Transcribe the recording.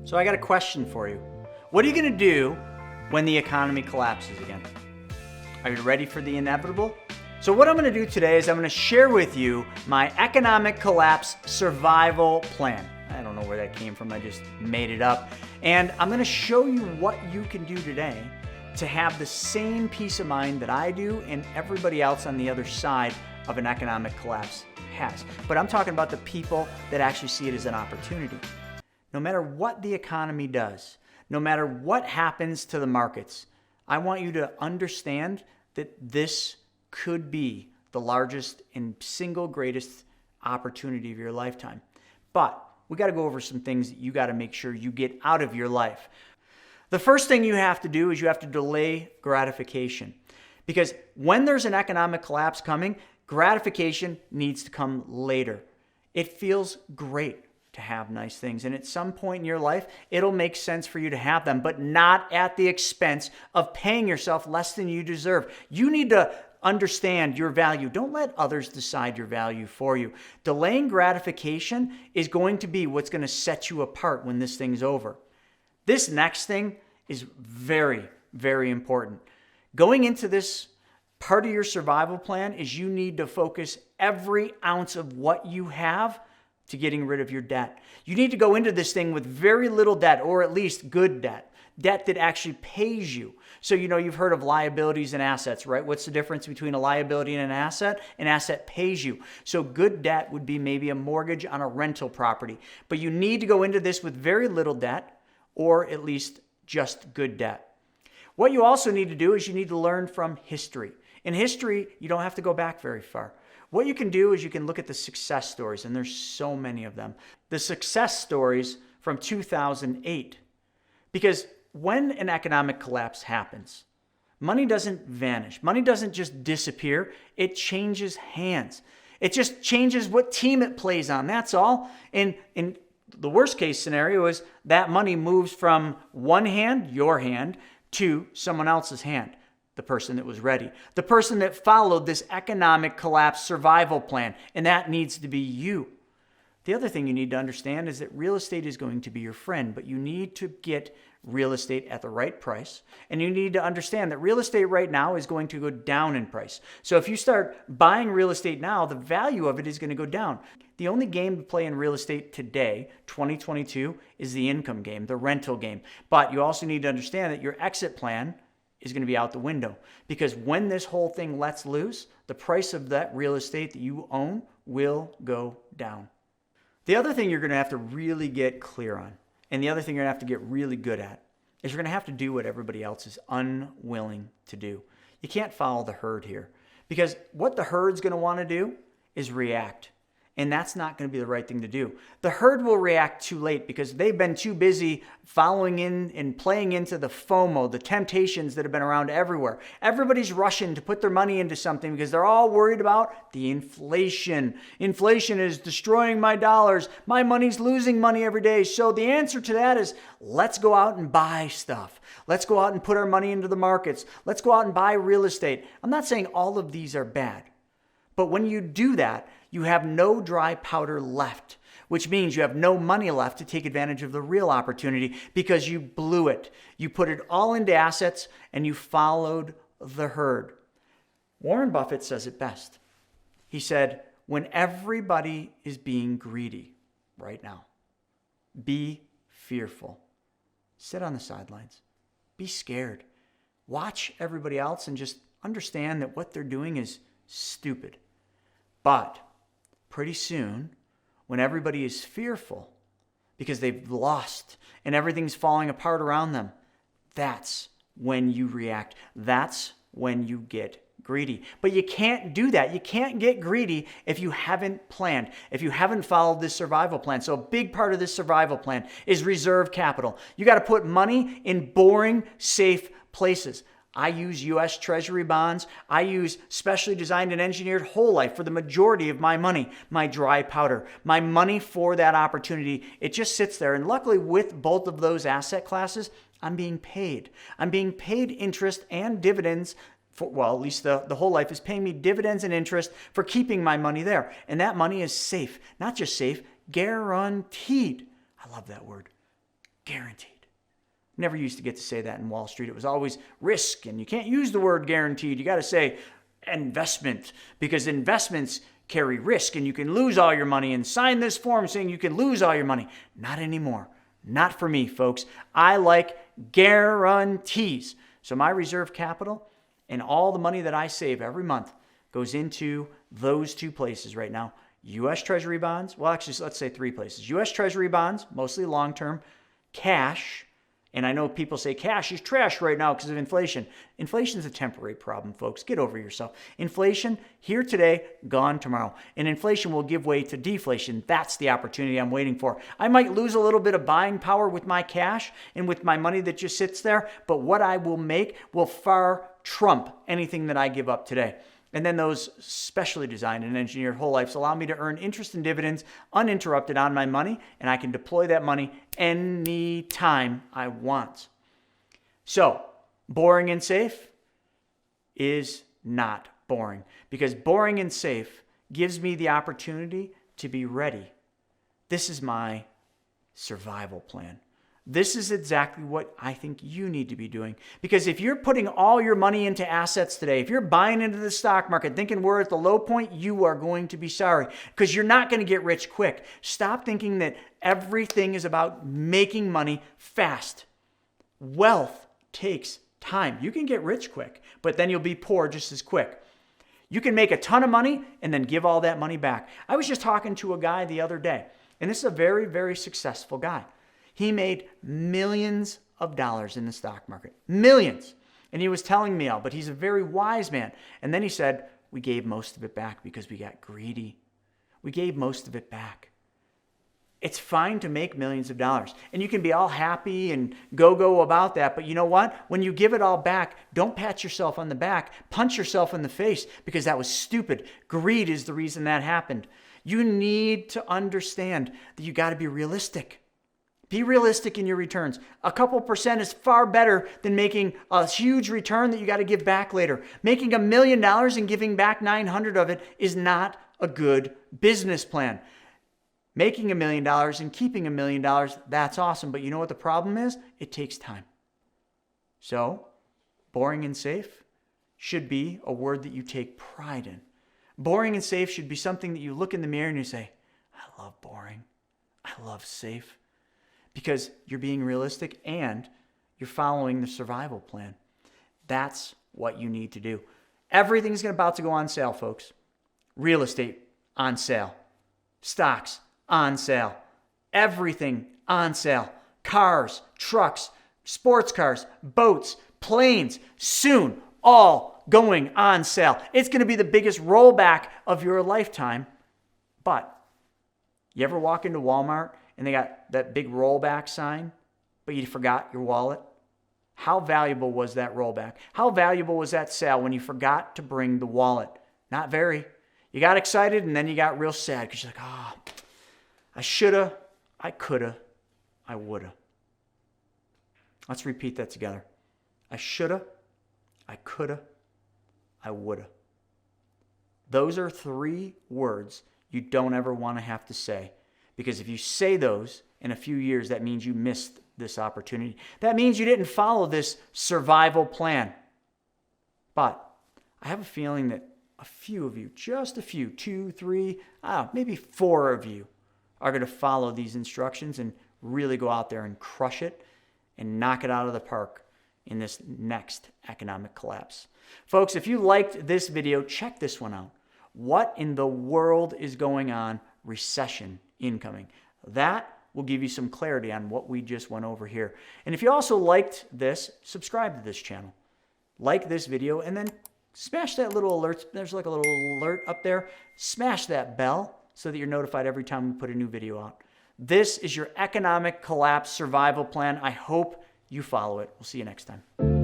So I got a question for you. What are you going to do when the economy collapses again? Are you ready for the inevitable? So what I'm going to do today is I'm going to share with you my economic collapse survival plan. I don't know where that came from. I just made it up. And I'm going to show you what you can do today to have the same peace of mind that I do and everybody else on the other side of an economic collapse has. But I'm talking about the people that actually see it as an opportunity. No matter what the economy does, no matter what happens to the markets, I want you to understand that this could be the largest and single greatest opportunity of your lifetime. But we got to go over some things that you got to make sure you get out of your life. The first thing you have to do is you have to delay gratification. Because when there's an economic collapse coming, gratification needs to come later. It feels great to have nice things. And at some point in your life, it'll make sense for you to have them, but not at the expense of paying yourself less than you deserve. You need to understand your value. Don't let others decide your value for you. Delaying gratification is going to be what's going to set you apart when this thing's over. This next thing is very, very important. Going into this part of your survival plan is you need to focus every ounce of what you have to getting rid of your debt. You need to go into this thing with very little debt, or at least good debt. Debt that actually pays you. So, you've heard of liabilities and assets, right? What's the difference between a liability and an asset? An asset pays you. So good debt would be maybe a mortgage on a rental property. But you need to go into this with very little debt, or at least just good debt. What you also need to do is you need to learn from history. In history, you don't have to go back very far. What you can do is you can look at the success stories, and there's so many of them. The success stories from 2008. Because when an economic collapse happens, money doesn't vanish. Money doesn't just disappear. It changes hands. It just changes what team it plays on. That's all. And in the worst case scenario is that money moves from one hand, your hand, to someone else's hand. The person that was ready, the person that followed this economic collapse survival plan, and that needs to be you. The other thing you need to understand is that real estate is going to be your friend, but you need to get real estate at the right price, and you need to understand that real estate right now is going to go down in price. So if you start buying real estate now, the value of it is going to go down. The only game to play in real estate today, 2022, is the income game, the rental game. But you also need to understand that your exit plan is going to be out the window, because when this whole thing lets loose, the price of that real estate that you own will go down. The other thing you're going to have to really get clear on, and the other thing you're going to have to get really good at, is you're going to have to do what everybody else is unwilling to do. You can't follow the herd here, because what the herd's going to want to do is react. And that's not going to be the right thing to do. The herd will react too late because they've been too busy following in and playing into the FOMO, the temptations that have been around everywhere. Everybody's rushing to put their money into something because they're all worried about the inflation. Inflation is destroying my dollars. My money's losing money every day. So the answer to that is, let's go out and buy stuff. Let's go out and put our money into the markets. Let's go out and buy real estate. I'm not saying all of these are bad. But when you do that, you have no dry powder left, which means you have no money left to take advantage of the real opportunity because you blew it. You put it all into assets and you followed the herd. Warren Buffett says it best. He said, when everybody is being greedy right now, be fearful. Sit on the sidelines. Be scared. Watch everybody else and just understand that what they're doing is stupid. But pretty soon, when everybody is fearful because they've lost and everything's falling apart around them, that's when you react. That's when you get greedy. But you can't do that. You can't get greedy if you haven't planned, if you haven't followed this survival plan. So a big part of this survival plan is reserve capital. You got to put money in boring, safe places. I use U.S. Treasury bonds. I use specially designed and engineered whole life for the majority of my money, my dry powder, my money for that opportunity. It just sits there. And luckily with both of those asset classes, I'm being paid. I'm being paid interest and dividends for, well, at least the whole life is paying me dividends and interest for keeping my money there. And that money is safe. Not just safe, guaranteed. I love that word. guaranteed. Never used to get to say that in Wall Street. It was always risk, and you can't use the word guaranteed. You got to say investment, because investments carry risk and you can lose all your money, and sign this form saying you can lose all your money. Not anymore. Not for me, folks. I like guarantees. So my reserve capital and all the money that I save every month goes into those two places right now. U.S. Treasury bonds. Well, actually, let's say three places. U.S. Treasury bonds, mostly long-term. Cash. And I know people say cash is trash right now because of inflation. Inflation is a temporary problem, folks. Get over yourself. Inflation, here today, gone tomorrow. And inflation will give way to deflation. That's the opportunity I'm waiting for. I might lose a little bit of buying power with my cash and with my money that just sits there, but what I will make will far trump anything that I give up today. And then those specially designed and engineered whole lives allow me to earn interest and dividends uninterrupted on my money, and I can deploy that money anytime I want. So, boring and safe is not boring, because boring and safe gives me the opportunity to be ready. This is my survival plan. This is exactly what I think you need to be doing. Because if you're putting all your money into assets today, if you're buying into the stock market thinking we're at the low point, you are going to be sorry, because you're not going to get rich quick. Stop thinking that everything is about making money fast. Wealth takes time. You can get rich quick, but then you'll be poor just as quick. You can make a ton of money and then give all that money back. I was just talking to a guy the other day, and this is a very, very successful guy. He made millions of dollars in the stock market. Millions. And he was telling me all, but he's a very wise man. And then he said, we gave most of it back because we got greedy. We gave most of it back. It's fine to make millions of dollars. And you can be all happy and go about that. But you know what? When you give it all back, don't pat yourself on the back. Punch yourself in the face, because that was stupid. Greed is the reason that happened. You need to understand that you got to be realistic. Be realistic in your returns. A couple percent is far better than making a huge return that you got to give back later. Making $1 million and giving back 900 of it is not a good business plan. Making $1 million and keeping $1 million, that's awesome. But you know what the problem is? It takes time. So, boring and safe should be a word that you take pride in. Boring and safe should be something that you look in the mirror and you say, I love boring. I love safe. Because you're being realistic and you're following the survival plan. That's what you need to do. Everything's about to go on sale, folks. Real estate on sale. Stocks on sale. Everything on sale. Cars, trucks, sports cars, boats, planes, soon all going on sale. It's going to be the biggest rollback of your lifetime. But you ever walk into Walmart and they got that big rollback sign, but you forgot your wallet? How valuable was that rollback? How valuable was that sale when you forgot to bring the wallet? Not very. You got excited and then you got real sad because you're like, I shoulda, I coulda, I woulda. Let's repeat that together. I shoulda, I coulda, I woulda. Those are 3 words you don't ever want to have to say. Because if you say those in a few years, that means you missed this opportunity. That means you didn't follow this survival plan. But I have a feeling that a few of you, just a few, 2, 3, maybe 4 of you are going to follow these instructions and really go out there and crush it and knock it out of the park in this next economic collapse. Folks, if you liked this video, check this one out. What in the world is going on? Recession incoming. That will give you some clarity on what we just went over here. And if you also liked this, subscribe to this channel. Like this video and then smash that little alert. There's like a little alert up there. Smash that bell so that you're notified every time we put a new video out. This is your economic collapse survival plan. I hope you follow it. We'll see you next time.